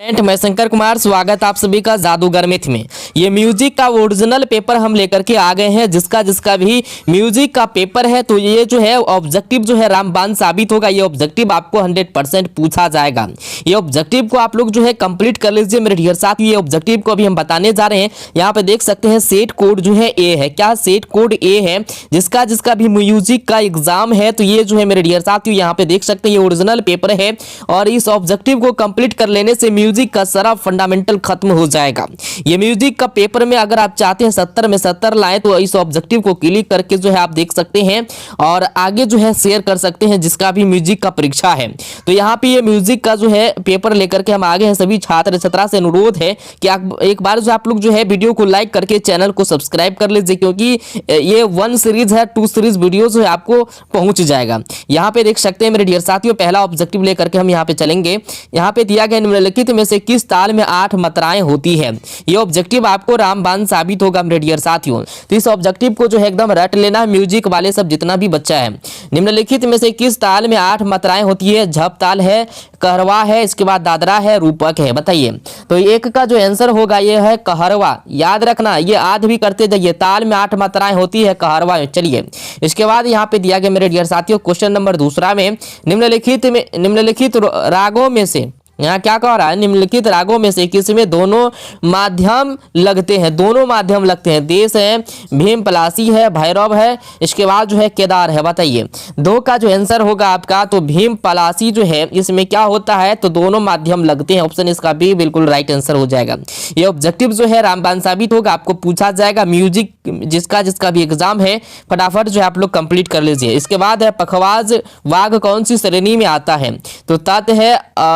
मैं शंकर कुमार, स्वागत आप सभी का जादूगर मिथ में। ये म्यूजिक का ओरिजिनल पेपर हम लेकर के आ गए हैं। जिसका भी म्यूजिक का पेपर है तो ये जो है ऑब्जेक्टिव जो है रामबाण साबित होगा। ये ऑब्जेक्टिव आपको 100% पूछा जाएगा। ये ऑब्जेक्टिव को आप लोग जो है कंप्लीट कर लीजिए मेरे ढेर साथ। ये ऑब्जेक्टिव को अभी हम बताने जा रहे हैं। यहाँ पे देख सकते हैं सेट कोड जो है ए है। क्या सेट कोड ए है? जिसका भी म्यूजिक का एग्जाम है तो ये जो है मेरे ढेर साथ यहाँ पे देख सकते हैं ये ओरिजिनल पेपर है। और इस ऑब्जेक्टिव को कंप्लीट कर लेने से म्यूजिक का सारा फंडामेंटल खत्म हो जाएगा। ये म्यूजिक का पेपर में अगर आप चाहते हैं 70 में 70 लाएं तो इस ऑब्जेक्टिव को क्लिक करके जो है आप देख सकते हैं और आगे जो है शेयर कर सकते हैं जिसका भी म्यूजिक का परीक्षा है। तो यहाँ पे ये म्यूजिक का जो है पेपर लेकर के हम आगे हैं। सभी छात्र छात्रा से अनुरोध है कि एक बार जो आप लोग जो है वीडियो को लाइक करके चैनल को सब्सक्राइब कर लीजिए, क्योंकि ये 1 सीरीज है, 2 सीरीज वीडियो जो है आपको पहुंच जाएगा। यहाँ पे देख सकते हैं मेरे डियर साथियों, पहला ऑब्जेक्टिव लेकर के हम यहाँ पे चलेंगे। यहाँ पे दिया गया निम्नलिखित में से किस ताल में 8 मात्राएं होती है? ये ऑब्जेक्टिव आपको रामबाण साबित होगा मेरे डियर साथियों। तो इस ऑब्जेक्टिव को जो है एकदम रट लेना है, म्यूजिक वाले सब जितना भी बच्चा है। निम्नलिखित में से किस ताल में 8 मात्राएं होती है? झप ताल है, कहरवा है, इसके बाद दादरा है, रूपक है। बताइए। तो एक का जो आंसर होगा ये है कहरवा। याद रखना, ये आध भी करते जाइए। ताल में 8 मात्राएं होती है कहरवा में। चलिए, इसके बाद यहाँ पे दिया गया मेरे डियर साथियों क्वेश्चन नंबर दूसरा में निम्नलिखित रागों में से, यहाँ क्या कह रहा है? निम्नलिखित रागों में से किसमें दोनों माध्यम लगते हैं? दोनों माध्यम लगते हैं। देश है, भीम पलासी है, भैरव है, इसके बाद जो है केदार है। बताइए। 2 का जो आंसर होगा आपका तो भीम पलासी जो है इसमें क्या होता है? तो दोनों माध्यम लगते हैं। ऑप्शन इसका बी बिल्कुल राइट आंसर हो जाएगा। ये ऑब्जेक्टिव जो है रामबाण साबित होगा, आपको पूछा जाएगा। म्यूजिक जिसका भी एग्जाम है फटाफट जो है आप लोग कंप्लीट कर लीजिए। इसके बाद है पखवाज वाघ कौन सी श्रेणी में आता है? तो तत् है,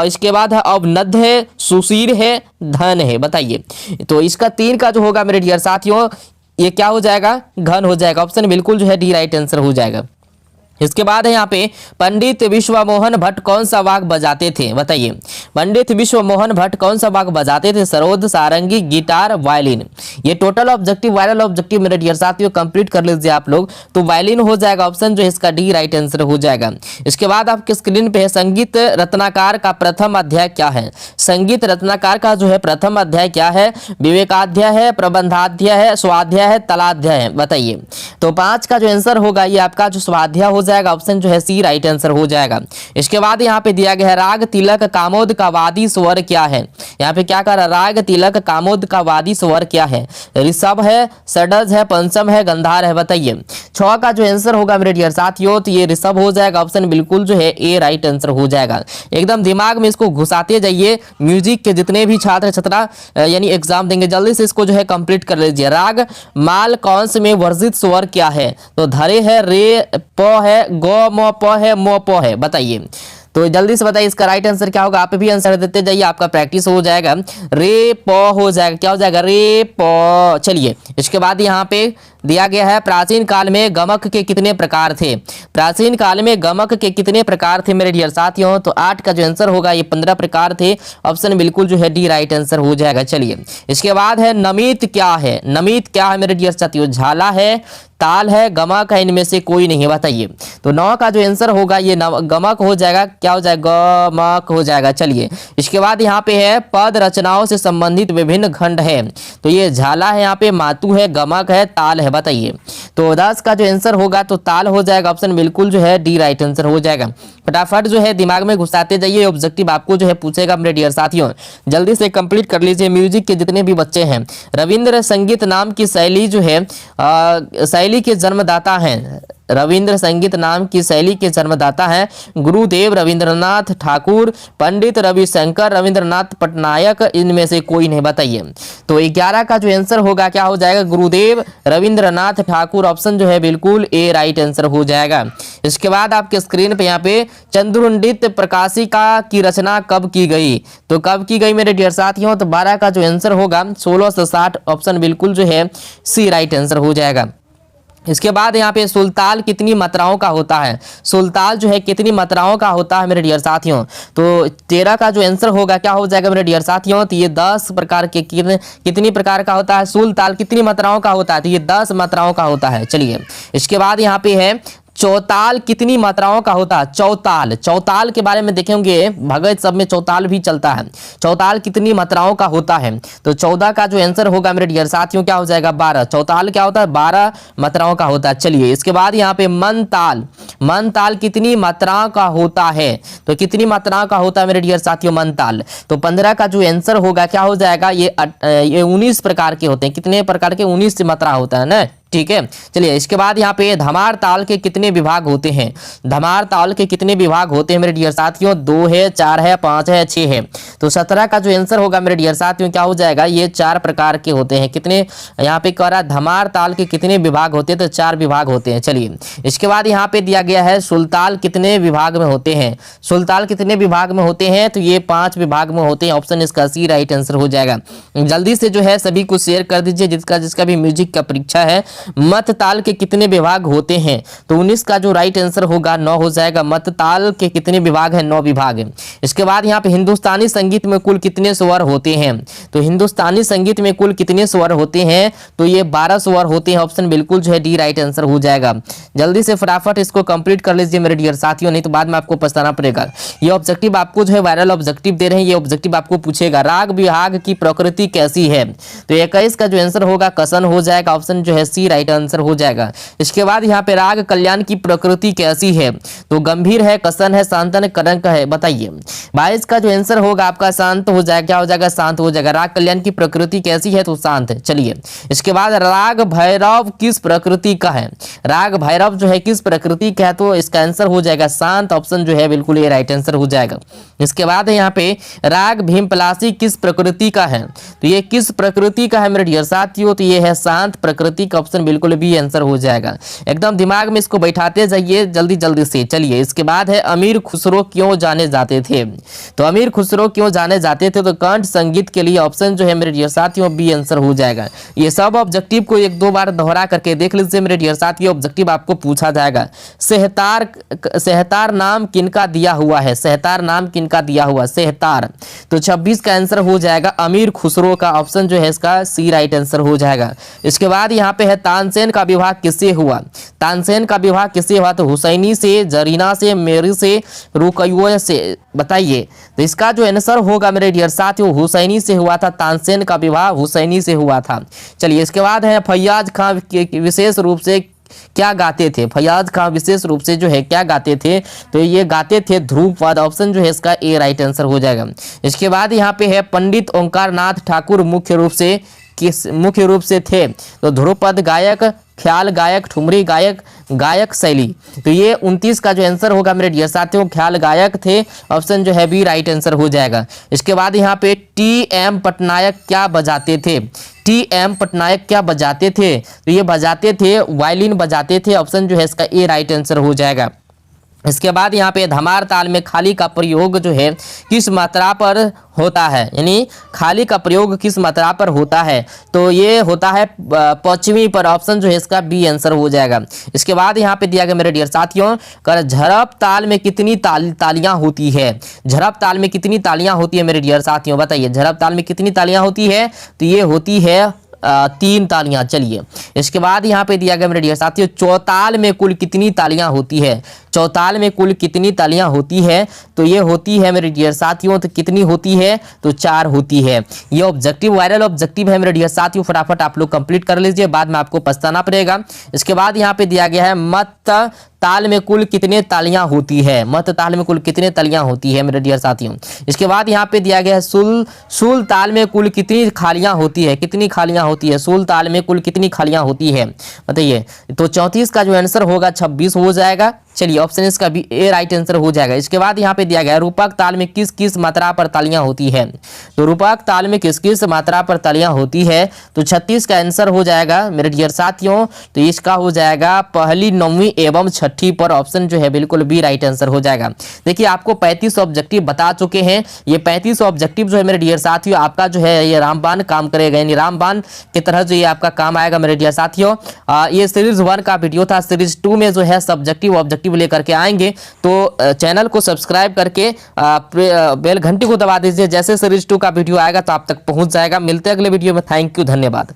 इसके बाद है अवनद है, सुशीर है, धन है। बताइए। तो इसका 3 का जो होगा मेरे डियर साथियों ये क्या हो जाएगा? घन हो जाएगा। ऑप्शन बिल्कुल जो है डी राइट आंसर हो जाएगा। इसके बाद है यहाँ पे पंडित विश्वमोहन भट्ट कौन सा वाद्य बजाते थे? बताइए। पंडित विश्वमोहन भट्ट कौन सा वाद्य बजाते थे? सरोद, सारंगी, गिटार, वायलिन। ये टोटल ऑब्जेक्टिव वायरल ऑब्जेक्टिव मेरे डियर साथियों कंप्लीट कर लीजिए आप लोग। तो वायलिन हो जाएगा। ऑप्शन जो है इसका डी राइट आंसर हो जाएगा। इसके बाद आपके स्क्रीन पे है संगीत रत्नाकर का प्रथम अध्याय क्या है? संगीत रत्नाकर का जो है प्रथम अध्याय क्या है? विवेकाध्याय है, प्रबंधाध्याय है, स्वाध्याय है, तलाध्याय है। बताइए। तो 5 का जो आंसर होगा ये आपका जो स्वाध्याय हो जाएगा। ऑप्शन जो है सी राइट आंसर हो जाएगा। इसके बाद यहाँ पे दिया गया है राग तिलक कामोद का वादी स्वर क्या है? यहाँ पे क्या कर राग तिलक कामोद का वादी स्वर क्या है? ऋषभ है, षडज है, पंचम है, गंधार है। बताइए। 6 का जो आंसर होगा मेरे डियर साथियों तो ये ऋषभ हो जाएगा। ऑप्शन बिल्कुल जो है ए राइट आंसर हो जाएगा। एकदम दिमाग में इसको घुसाते जाइए। म्यूजिक के जितने भी छात्र छात्रा यानी एग्जाम देंगे जल्दी से इसको जो है कंप्लीट कर लीजिए। राग माल कौन में वर्जित स्वर क्या है? तो धरे है, रे प है, गो म प है, मो प है। बताइए। तो जल्दी से बताइए इसका राइट आंसर क्या होगा? आप भी आंसर देते जाइए, आपका प्रैक्टिस हो जाएगा। रे प हो जाएगा। क्या हो जाएगा? रे प। चलिए, इसके बाद यहाँ पे दिया गया है प्राचीन काल में गमक के कितने प्रकार थे? प्राचीन काल में गमक के कितने प्रकार थे मेरे डियर साथियों? तो 8 का जो आंसर होगा ये 15 प्रकार थे। ऑप्शन बिल्कुल जो है डी राइट आंसर हो जाएगा। चलिए, इसके बाद है नमित क्या है? नमित क्या है मेरे डियर साथियों? झाला है, ताल है, गमक है, इनमें से कोई नहीं। बताइए। तो 9 का जो आंसर होगा ये गमक हो जाएगा। क्या हो जाएगा? गमक हो जाएगा। चलिए, इसके बाद यहाँ पे है पद रचनाओं से संबंधित विभिन्न खंड है। तो ये झाला है, यहाँ पे मातु है, गमक है, ताल है। बताइए। तो 10 का जो आंसर होगा तो ताल हो जाएगा। ऑप्शन बिल्कुल जो है डी राइट आंसर हो जाएगा। फटाफट जो है दिमाग में घुसाते जाइए। ऑब्जेक्टिव आपको जो है पूछेगा मेरे डियर साथियों, जल्दी से कंप्लीट कर लीजिए। म्यूजिक के जितने भी बच्चे हैं, रविंद्र संगीत नाम की शैली जो है शैली के जन्मदाता हैं। रविंद्र संगीत नाम की शैली के जन्मदाता हैं गुरुदेव रविंद्रनाथ ठाकुर, पंडित रविशंकर, रविंद्रनाथ पटनायक, इनमें से कोई नहीं। बताइए। तो 11 का जो आंसर होगा क्या हो जाएगा? गुरुदेव रविंद्रनाथ ठाकुर। ऑप्शन जो है बिल्कुल ए राइट आंसर हो जाएगा। इसके बाद आपके स्क्रीन पे यहाँ पे चंद्रोंडित प्रकाशिका की रचना कब की गई? तो कब की गई मेरे डियर साथियों? तो 12 का जो आंसर होगा 1660। ऑप्शन बिल्कुल जो है सी राइट आंसर हो जाएगा। इसके बाद यहाँ पे सुल्ताल कितनी मात्राओं का होता है? सुल्ताल जो है कितनी मात्राओं का होता है मेरे डियर साथियों? तो 13 का जो आंसर होगा क्या हो जाएगा मेरे डियर साथियों? तो ये 10 प्रकार के कितनी प्रकार का होता है? सुल्ताल कितनी मात्राओं का होता है? तो ये 10 मात्राओं का होता है। चलिए, इसके बाद यहाँ पे है चौताल कितनी मात्राओं का होता है? चौताल, चौताल के बारे में देखेंगे, भगत सब में चौताल भी चलता है। चौताल कितनी मात्राओं का होता है? तो 14 का जो आंसर होगा मेरे डियर साथियों क्या हो जाएगा? 12। चौताल क्या होता है? 12 मात्राओं का होता है। चलिए इसके बाद यहाँ पे मन ताल, मन ताल कितनी मात्राओं का होता है? तो कितनी मात्राओं का होता है मेरे डियर साथियों मन ताल? तो 15 का जो आंसर होगा क्या हो जाएगा? ये 19 प्रकार के होते हैं। कितने प्रकार के? 19 मात्रा होता है ना, ठीक है। चलिए इसके बाद यहाँ पे धमार ताल के कितने विभाग होते हैं? धमार ताल के कितने विभाग होते हैं मेरे डियर साथियों? 2 है, 4 है, 5 है, 6 है। तो 17 का जो आंसर होगा मेरे डियर साथियों क्या हो जाएगा? ये 4 प्रकार के होते हैं। कितने यहाँ पे कह रहा है धमार ताल के कितने विभाग होते हैं? तो 4 विभाग होते हैं। चलिए इसके बाद यहाँ पे दिया गया है सुलताल कितने विभाग में होते हैं? सुलताल कितने विभाग में होते हैं? तो ये 5 विभाग में होते हैं। ऑप्शन इसका सी राइट आंसर हो जाएगा। जल्दी से जो है सभी को शेयर कर दीजिए जिसका जिसका भी म्यूजिक का परीक्षा है। मत ताल के कितने विभाग होते हैं? तो 19 का जो राइट आंसर होगा 9 हो जाएगा। मत ताल के कितने विभाग हैं? 9 विभाग हैं। इसके बाद यहाँ पे हिंदुस्तानी संगीत में कुल कितने स्वर होते हैं? तो हिंदुस्तानी संगीत में कुल कितने स्वर होते हैं? तो ये 12 स्वर होते हैं। ऑप्शन बिल्कुल जो है डी राइट आंसर हो जाएगा। जल्दी से फटाफट इसको कंप्लीट कर लीजिए मेरे डियर साथियों, नहीं तो बाद में आपको पछताना पड़ेगा। ये ऑब्जेक्टिव आपको जो है वायरल ऑब्जेक्टिव दे रहे हैं। ये ऑब्जेक्टिव आपको पूछेगा राग विभाग की प्रकृति कैसी है? तो 21 का जो आंसर होगा कसन हो जाएगा। ऑप्शन जो है सी राइट आंसर हो जाएगा। इसके बाद यहाँ पे राग कल्याण की प्रकृति कैसी है? तो गंभीर है, कसन है, शांतन करंक है, बताइए। 22 का जो आंसर होगा आपका शांत हो जाएगा। क्या हो जाएगा? शांत हो जाएगा। राग कल्याण की प्रकृति कैसी है? तो शांत है। चलिए इसके बाद राग भैरव किस प्रकृति का है? राग भैरव जो है किस प्रकृति का है? तो इसका आंसर हो जाएगा शांत। ऑप्शन जो है बिल्कुल ये राइट आंसर हो जाएगा। इसके बाद यहाँ पे राग भीमपलासी किस प्रकृति का है? तो ये किस प्रकृति का है मेरे डियर साथियों? तो ये है शांत प्रकृति का। ऑप्शन बिल्कुल भी आंसर हो जाएगा। एकदम दिमाग में इसको बैठाते जाइए जल्दी जल्दी से। चलिए इसके बाद है अमीर खुसरो क्यों जाने जाते थे? तो अमीर खुसरो क्यों जाने जाते थे? तो कंठ संगीत के लिए। ऑप्शन जो है मेरे डियर साथियों बी आंसर हो जाएगा। ये सब ऑब्जेक्टिव को 1-2 बार दोहरा करके देख लीजिए मेरे डियर साथियों, ऑब्जेक्टिव आपको पूछा जाएगा। सेहतार नाम किनका दिया हुआ है? सेहतार नाम किनका दिया हुआ? सेहतार। तो 26 का आंसर हो जाएगा अमीर खुसरो का। ऑप्शन जो है इसका सी राइट आंसर हो जाएगा। इसके बाद यहाँ पे है तानसेन का विवाह किससे हुआ? तानसेन का विवाह किससे हुआ? तो हुसैनी से, जरीना से, मेरी से, रुकैया से, बताइए। तो इसका जो आंसर होगा मेरे डियर साथियों हुसैनी से हुआ था। तानसेन का विवाह हुसैनी से हुआ था। चलिए इसके बाद है फैयाज खान विशेष रूप से क्या गाते थे? फैयाज खान विशेष रूप से जो है क्या गाते थे? तो ये गाते थे ध्रुपद। ऑप्शन जो है इसका ए राइट आंसर हो जाएगा। इसके बाद यहाँ पे है पंडित ओंकार नाथ ठाकुर मुख्य रूप से थे? तो ध्रुपद गायक, ख्याल गायक, ठुमरी गायक, गायक शैली। तो ये 29 का जो आंसर होगा मेरे डियर साथियों ख्याल गायक थे। ऑप्शन जो है बी राइट आंसर हो जाएगा। इसके बाद यहाँ पे टी.एम. पटनायक क्या बजाते थे? टी.एम. पटनायक क्या बजाते थे? तो ये बजाते थे वायलिन बजाते थे। ऑप्शन जो है इसका ए राइट आंसर हो जाएगा। इसके बाद यहाँ पे धमार ताल में खाली का प्रयोग जो है किस मात्रा पर होता है? यानी खाली का प्रयोग किस मात्रा पर होता है? तो ये होता है 5वीं पर। ऑप्शन जो है इसका बी आंसर हो जाएगा। इसके बाद यहाँ पे दिया गया मेरे डियर साथियों झड़प ताल में कितनी तालियां होती है? झड़प ताल में कितनी तालियां होती है मेरे डियर साथियों, बताइए। झड़प ताल में कितनी तालियां होती है? तो ये होती है 3 तालियां। चलिए इसके बाद यहाँ पे दिया गया मेरे डियर साथियों चौताल में कुल कितनी तालियां होती है? चौताल में कुल कितनी तालियां होती है? तो ये होती है मेरे डियर साथियों, तो कितनी होती है? तो 4 होती है। ये ऑब्जेक्टिव वायरल ऑब्जेक्टिव है मेरे डियर साथियों, फटाफट आप लोग कंप्लीट कर लीजिए, बाद में आपको पछताना पड़ेगा। इसके बाद यहाँ पे दिया गया है मत ताल में कुल कितने तालियां होती है? मत ताल में कुल कितने तालियां होती है मेरे डियर साथियों। इसके बाद यहाँ पे दिया गया है सुल ताल में कुल कितनी खालियां होती है? कितनी खालियां होती है? सुल ताल में कुल कितनी खालियां होती है, बताइए। तो 34 का जो आंसर होगा 26 हो जाएगा। चलिए ऑप्शन इसका भी ए राइट आंसर हो जाएगा। इसके बाद यहाँ पे दिया गया रूपक ताल में किस किस मात्रा पर तालियां होती है? तो रूपक ताल में किस किस मात्रा पर तालियां होती है? तो 36 का आंसर हो जाएगा मेरे डियर साथियों। तो इसका हो जाएगा पहली, 9वीं एवं 6ठी पर। ऑप्शन जो है बिल्कुल बी राइट आंसर हो जाएगा। देखिए आपको 35 ऑब्जेक्टिव बता चुके हैं। ये 35 ऑब्जेक्टिव जो है मेरे डियर साथियों आपका जो है ये रामबाण काम करेगा, यानी रामबाण की तरह जो ये आपका काम आएगा मेरे डियर साथियों। ये सीरीज 1 का वीडियो था। सीरीज 2 में जो है सब्जेक्टिव ऑब्जेक्टिव लेकर के आएंगे, तो चैनल को सब्सक्राइब करके बेल घंटी को दबा दीजिए। जैसे सीरीज 2 का वीडियो आएगा तो आप तक पहुंच जाएगा। मिलते हैं अगले वीडियो में। थैंक यू, धन्यवाद।